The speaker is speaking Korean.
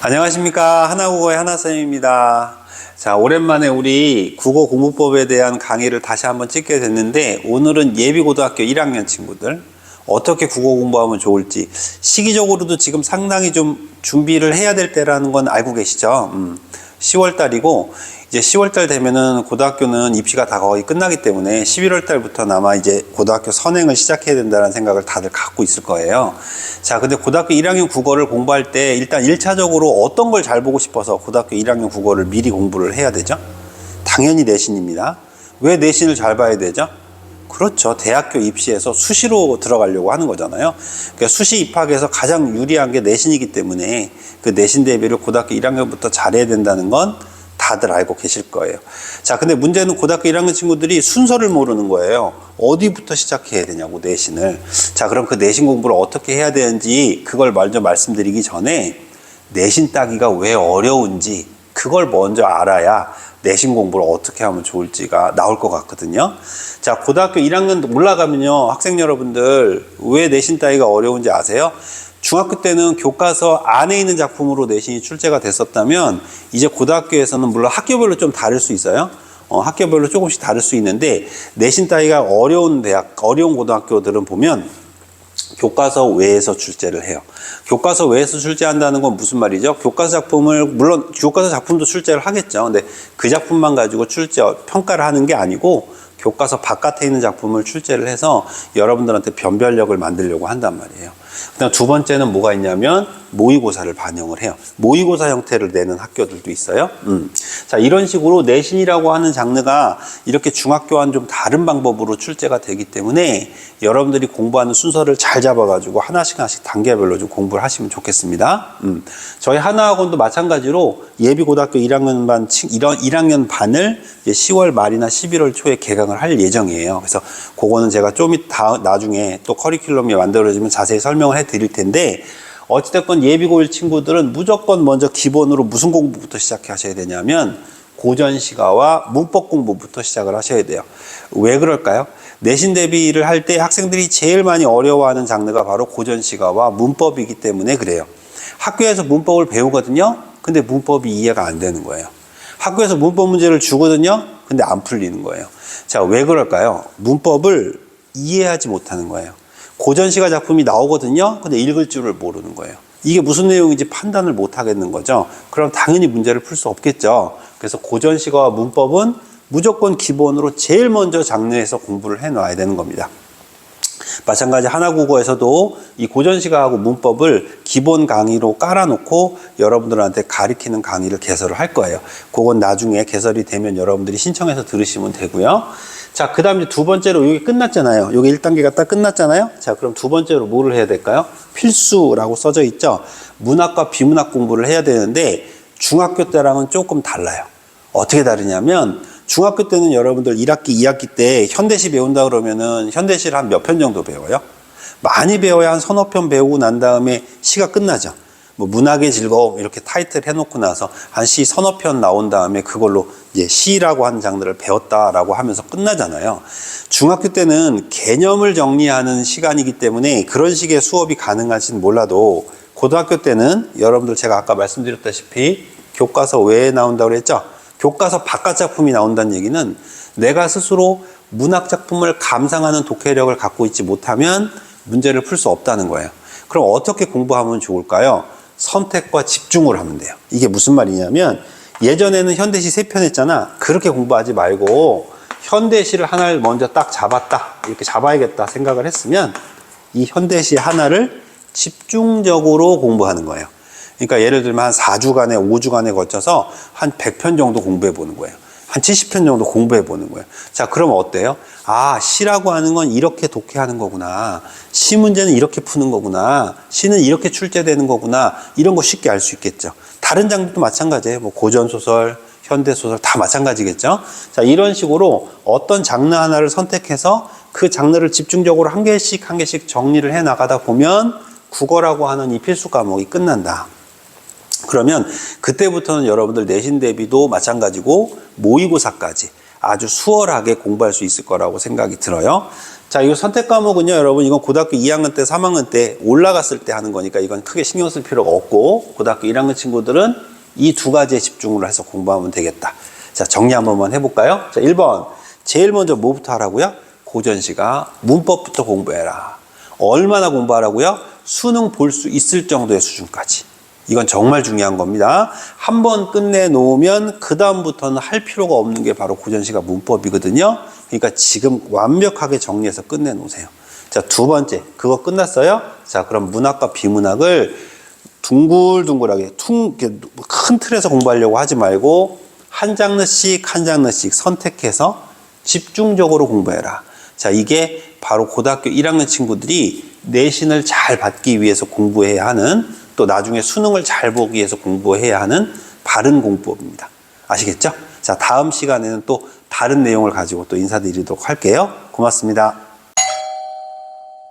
안녕하십니까. 하나국어의 하나쌤입니다. 자, 오랜만에 우리 국어 공부법에 대한 강의를 다시 한번 찍게 됐는데, 오늘은 예비고등학교 1학년 친구들 어떻게 국어 공부하면 좋을지, 시기적으로도 지금 상당히 좀 준비를 해야 될 때라는 건 알고 계시죠? 10월 달이고 이제 10월 달 되면은 고등학교는 입시가 다 거의 끝나기 때문에 11월 달부터 아마 이제 고등학교 선행을 시작해야 된다는 생각을 다들 갖고 있을 거예요. 자, 근데 고등학교 1학년 국어를 공부할 때 일단 1차적으로 어떤 걸 잘 보고 싶어서 고등학교 1학년 국어를 미리 공부를 해야 되죠? 당연히 내신입니다. 왜 내신을 잘 봐야 되죠? 그렇죠. 대학교 입시에서 수시로 들어가려고 하는 거잖아요. 그러니까 수시 입학에서 가장 유리한 게 내신이기 때문에 그 내신 대비를 고등학교 1학년부터 잘해야 된다는 건 다들 알고 계실 거예요. 자, 근데 문제는 고등학교 1학년 친구들이 순서를 모르는 거예요. 어디부터 시작해야 되냐고, 내신을. 자, 그럼 그 내신 공부를 어떻게 해야 되는지 그걸 먼저 말씀드리기 전에 내신 따기가 왜 어려운지 그걸 먼저 알아야 내신 공부를 어떻게 하면 좋을지가 나올 것 같거든요. 자, 고등학교 1학년 올라가면요, 학생 여러분들 왜 내신 따기가 어려운지 아세요? 중학교 때는 교과서 안에 있는 작품으로 내신이 출제가 됐었다면, 이제 고등학교에서는 물론 학교별로 좀 다를 수 있어요. 학교별로 조금씩 다를 수 있는데, 내신 따기가 어려운 어려운 고등학교들은 보면 교과서 외에서 출제를 해요. 교과서 외에서 출제한다는 건 무슨 말이죠? 교과서 작품을, 물론 교과서 작품도 출제를 하겠죠. 근데 그 작품만 가지고 평가를 하는 게 아니고 교과서 바깥에 있는 작품을 출제를 해서 여러분들한테 변별력을 만들려고 한단 말이에요. 그다음 두 번째는 뭐가 있냐면 모의고사를 반영을 해요. 모의고사 형태를 내는 학교들도 있어요. 자, 이런 식으로 내신이라고 하는 장르가 이렇게 중학교와는 좀 다른 방법으로 출제가 되기 때문에 여러분들이 공부하는 순서를 잘 잡아가지고 하나씩 단계별로 좀 공부를 하시면 좋겠습니다. 저희 하나학원도 마찬가지로 예비고등학교 1학년 반을 이제 10월 말이나 11월 초에 개강을 할 예정이에요. 그래서 그거는 제가 좀 이따 나중에 또 커리큘럼이 만들어지면 자세히 설명을 해 드릴 텐데, 어찌됐건 예비고1 친구들은 무조건 먼저 기본으로 무슨 공부부터 시작하셔야 되냐면 고전시가와 문법 공부부터 시작을 하셔야 돼요. 왜 그럴까요? 내신 대비를 할 때 학생들이 제일 많이 어려워하는 장르가 바로 고전시가와 문법이기 때문에 그래요. 학교에서 문법을 배우거든요. 근데 문법이 이해가 안 되는 거예요. 학교에서 문법 문제를 주거든요. 근데 안 풀리는 거예요. 자, 왜 그럴까요? 문법을 이해하지 못하는 거예요. 고전시가 작품이 나오거든요. 근데 읽을 줄을 모르는 거예요. 이게 무슨 내용인지 판단을 못 하겠는 거죠. 그럼 당연히 문제를 풀 수 없겠죠. 그래서 고전시가와 문법은 무조건 기본으로 제일 먼저 장르에서 공부를 해 놔야 되는 겁니다. 마찬가지 하나국어에서도 이 고전시가하고 문법을 기본 강의로 깔아놓고 여러분들한테 가르치는 강의를 개설을 할 거예요. 그건 나중에 개설이 되면 여러분들이 신청해서 들으시면 되고요. 자, 그 다음에 두 번째로 여기 끝났잖아요. 여기 1단계가 딱 끝났잖아요. 자, 그럼 두 번째로 뭐를 해야 될까요? 필수라고 써져 있죠. 문학과 비문학 공부를 해야 되는데 중학교 때랑은 조금 달라요. 어떻게 다르냐면 중학교 때는 여러분들 1학기, 2학기 때 현대시 배운다 그러면은 현대시를 한 몇 편 정도 배워요? 많이 배워야 한 서너 편 배우고 난 다음에 시가 끝나죠. 뭐 문학의 즐거움 이렇게 타이틀 해놓고 나서 한 시 서너 편 나온 다음에 그걸로 이제 시라고 하는 장르를 배웠다라고 하면서 끝나잖아요. 중학교 때는 개념을 정리하는 시간이기 때문에 그런 식의 수업이 가능할지는 몰라도 고등학교 때는 여러분들 제가 아까 말씀드렸다시피 교과서 외에 나온다고 그랬죠. 교과서 바깥 작품이 나온다는 얘기는 내가 스스로 문학 작품을 감상하는 독해력을 갖고 있지 못하면 문제를 풀 수 없다는 거예요. 그럼 어떻게 공부하면 좋을까요? 선택과 집중을 하면 돼요. 이게 무슨 말이냐면 예전에는 현대시 3편 했잖아. 그렇게 공부하지 말고 현대시를 하나를 먼저 딱 잡았다. 이렇게 잡아야겠다 생각을 했으면 이 현대시 하나를 집중적으로 공부하는 거예요. 그러니까 예를 들면 한 4주간에 5주간에 거쳐서 한 100편 정도 공부해 보는 거예요. 한 70편 정도 공부해 보는 거예요. 자, 그러면 어때요? 아, 시라고 하는 건 이렇게 독해하는 거구나. 시 문제는 이렇게 푸는 거구나. 시는 이렇게 출제되는 거구나. 이런 거 쉽게 알 수 있겠죠. 다른 장르도 마찬가지예요. 뭐 고전소설, 현대소설 다 마찬가지겠죠. 자, 이런 식으로 어떤 장르 하나를 선택해서 그 장르를 집중적으로 한 개씩 정리를 해 나가다 보면 국어라고 하는 이 필수 과목이 끝난다. 그러면 그때부터는 여러분들 내신 대비도 마찬가지고 모의고사까지 아주 수월하게 공부할 수 있을 거라고 생각이 들어요. 자, 이 선택 과목은요, 여러분, 이건 고등학교 2학년 때, 3학년 때 올라갔을 때 하는 거니까 이건 크게 신경 쓸 필요가 없고, 고등학교 1학년 친구들은 이 두 가지에 집중을 해서 공부하면 되겠다. 자, 정리 한 번만 해볼까요? 자, 1번. 제일 먼저 뭐부터 하라고요? 고전시가 문법부터 공부해라. 얼마나 공부하라고요? 수능 볼 수 있을 정도의 수준까지. 이건 정말 중요한 겁니다. 한 번 끝내놓으면 그 다음부터는 할 필요가 없는 게 바로 고전시가 문법이거든요. 그러니까 지금 완벽하게 정리해서 끝내놓으세요. 자, 두 번째. 그거 끝났어요? 자, 그럼 문학과 비문학을 둥글둥글하게 큰 틀에서 공부하려고 하지 말고 한 장르씩 한 장르씩 선택해서 집중적으로 공부해라. 자, 이게 바로 고등학교 1학년 친구들이 내신을 잘 받기 위해서 공부해야 하는, 또 나중에 수능을 잘 보기 위해서 공부해야 하는 바른 공부법입니다. 아시겠죠? 자, 다음 시간에는 또 다른 내용을 가지고 또 인사드리도록 할게요. 고맙습니다.